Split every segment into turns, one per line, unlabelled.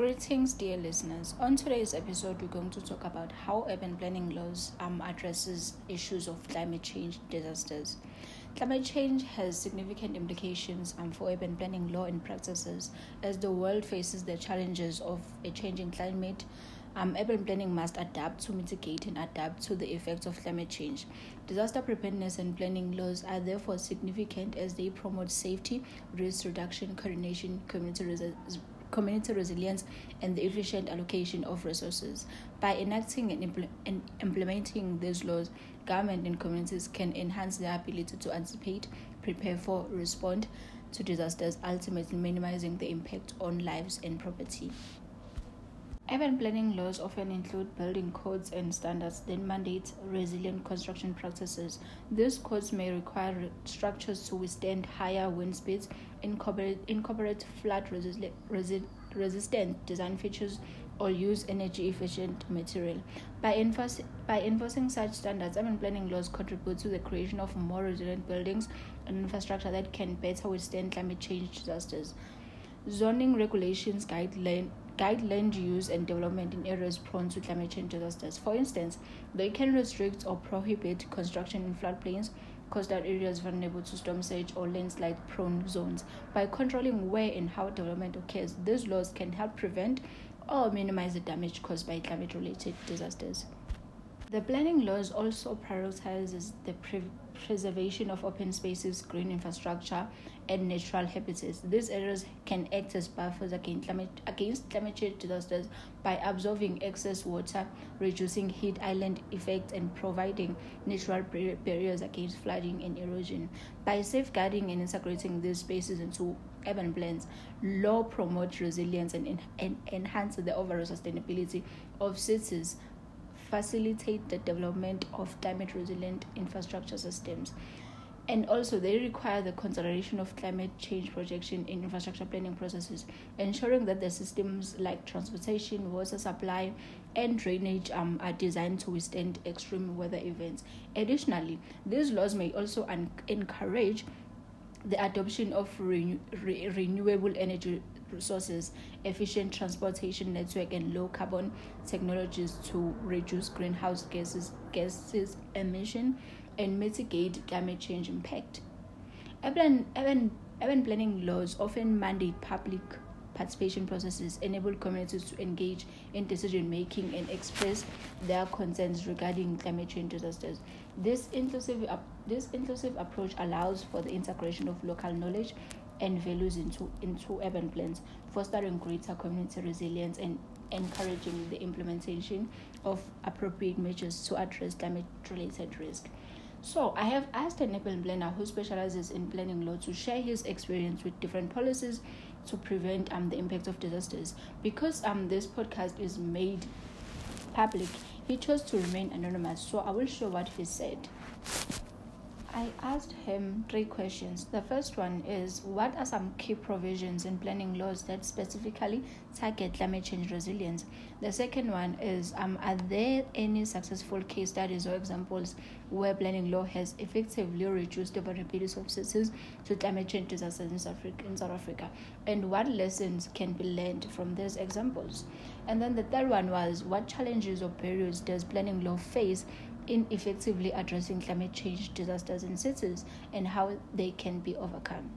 Greetings, dear listeners. On today's episode, we're going to talk about how urban planning laws addresses issues of climate change disasters. Climate change has significant implications for urban planning law and practices. As the world faces the challenges of a changing climate, urban planning must adapt to mitigate and adapt to the effects of climate change. Disaster preparedness and planning laws are therefore significant as they promote safety, risk reduction, coordination, community resilience, and the efficient allocation of resources. By enacting and implementing these laws, government and communities can enhance their ability to anticipate, prepare for, respond to disasters, ultimately minimizing the impact on lives and property. Urban planning laws often include building codes and standards that mandate resilient construction practices. These codes may require structures to withstand higher wind speeds, incorporate flood resistant design features, or use energy efficient material. By enforcing such standards, urban planning laws contribute to the creation of more resilient buildings and infrastructure that can better withstand climate change disasters. Zoning regulations guide land use and development in areas prone to climate change disasters. For instance, they can restrict or prohibit construction in floodplains, coastal areas vulnerable to storm surge, or landslide-prone zones. By controlling where and how development occurs, these laws can help prevent or minimize the damage caused by climate-related disasters. The planning laws also prioritizes the preservation of open spaces, green infrastructure, and natural habitats. These areas can act as buffers against climate change disasters by absorbing excess water, reducing heat island effect, and providing natural barriers against flooding and erosion. By safeguarding and integrating these spaces into urban plans, law promotes resilience and enhance the overall sustainability of cities, facilitate the development of climate-resilient infrastructure systems. And also, they require the consideration of climate change projection in infrastructure planning processes, ensuring that the systems like transportation, water supply, and drainage are designed to withstand extreme weather events. Additionally, these laws may also encourage the adoption of renewable energy resources, efficient transportation network, and low carbon technologies to reduce greenhouse gases emission and mitigate climate change impact. Urban planning laws often mandate public participation processes, enable communities to engage in decision making and express their concerns regarding climate change disasters. This inclusive approach allows for the integration of local knowledge and values into urban plans, fostering greater community resilience and encouraging the implementation of appropriate measures to address climate-related risk. So, I have asked an urban planner who specializes in planning law to share his experience with different policies to prevent the impact of disasters. Because this podcast is made public, he chose to remain anonymous, so I will show what he said. I asked him 3 questions. The first one is, what are some key provisions in planning laws that specifically target climate change resilience? The second one is, are there any successful case studies or examples where planning law has effectively reduced the vulnerability of citizens to climate change disasters in South Africa? And what lessons can be learned from these examples? And then the third one was, what challenges or barriers does planning law face in effectively addressing climate change disasters in cities, and how they can be overcome?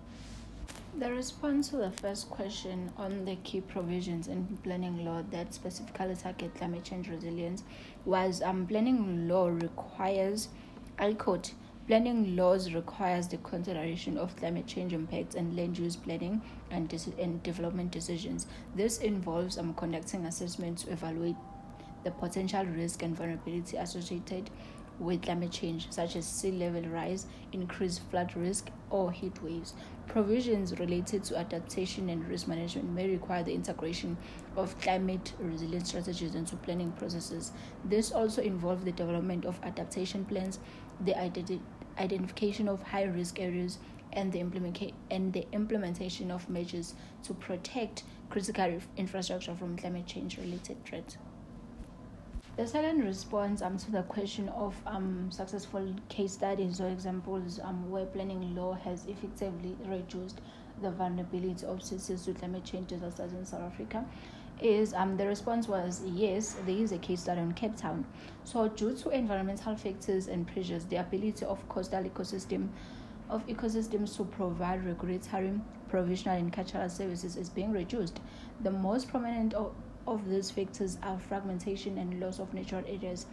The response to the first question on the key provisions in planning law that specifically target climate change resilience was planning law requires, I quote, planning laws requires the consideration of climate change impacts and land use planning and development decisions. This involves conducting assessments to evaluate the potential risk and vulnerability associated with climate change, such as sea level rise, increased flood risk, or heat waves. Provisions related to adaptation and risk management may require the integration of climate resilient strategies into planning processes. This also involves the development of adaptation plans, the identification of high-risk areas, and the implementation of measures to protect critical infrastructure from climate change-related threats. The second response to the question of successful case studies or examples where planning law has effectively reduced the vulnerability of citizens to climate change disasters in South Africa is the response was yes, there is a case study in Cape Town. So due to environmental factors and pressures, the ability of coastal ecosystems to provide regulatory, provisional and cultural services is being reduced. The most prominent of these factors are fragmentation and loss of natural areas,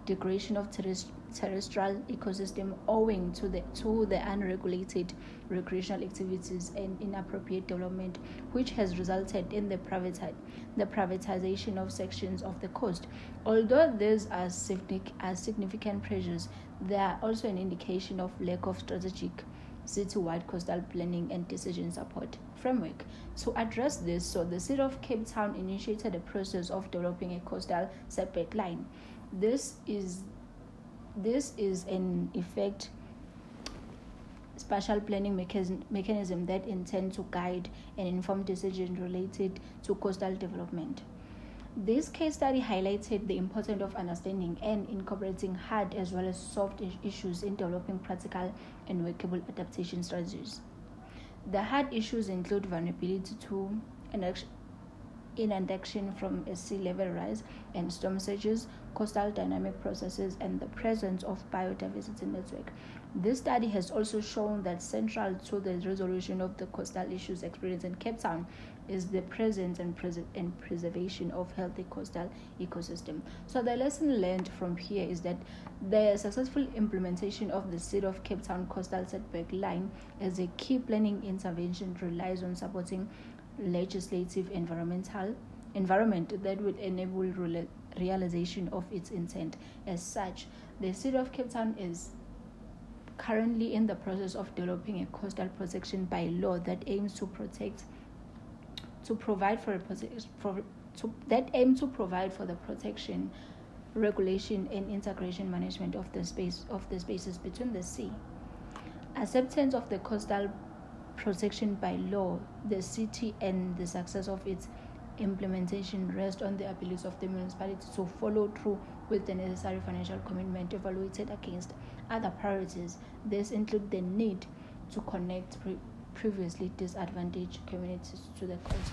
degradation of terrestrial ecosystem owing to the unregulated recreational activities and inappropriate development, which has resulted in the privatization of sections of the coast. Although these are significant pressures, they are also an indication of lack of strategic city-wide coastal planning and decision support framework. To address this, so the City of Cape Town initiated a process of developing a coastal setback line. This is in effect spatial planning mechanism that intend to guide and inform decisions related to coastal development. This case study highlighted the importance of understanding and incorporating hard as well as soft issues in developing practical and workable adaptation strategies. The hard issues include vulnerability to inundation from a sea level rise and storm surges, coastal dynamic processes, and the presence of biodiversity network. This study has also shown that central to the resolution of the coastal issues experienced in Cape Town is the presence and preservation of healthy coastal ecosystem. So the lesson learned from here is that the successful implementation of the City of Cape Town coastal setback line as a key planning intervention relies on supporting legislative environment that would enable realization of its intent. As such, the City of Cape Town is currently in the process of developing a coastal protection by law that aims to provide for the protection, regulation, and integration management of the spaces between the sea. Acceptance of the coastal protection by law, the city, and the success of its implementation rest on the ability of the municipality to follow through with the necessary financial commitment evaluated against other priorities. This include the need to connect previously disadvantaged communities to the coast.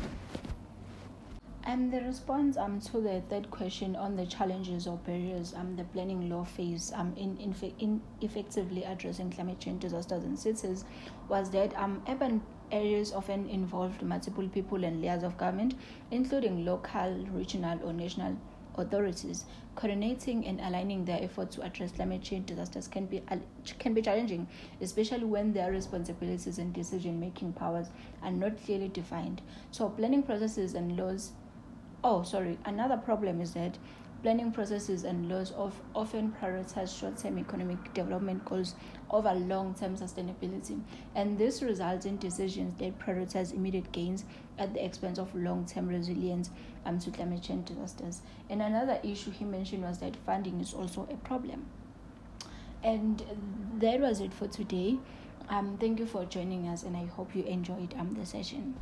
And the response to the third question on the challenges or barriers the planning law face in effectively addressing climate change disasters in cities was that urban areas often involved multiple people and layers of government, including local, regional, or national authorities. Coordinating and aligning their efforts to address climate change disasters can be challenging, especially when their responsibilities and decision-making powers are not clearly defined. So planning processes and laws another problem is that planning processes and laws often prioritize short-term economic development goals over long-term sustainability, and this results in decisions that prioritize immediate gains at the expense of long-term resilience to climate change disasters. And another issue he mentioned was that funding is also a problem. And that was it for today. Thank you for joining us, and I hope you enjoyed the session.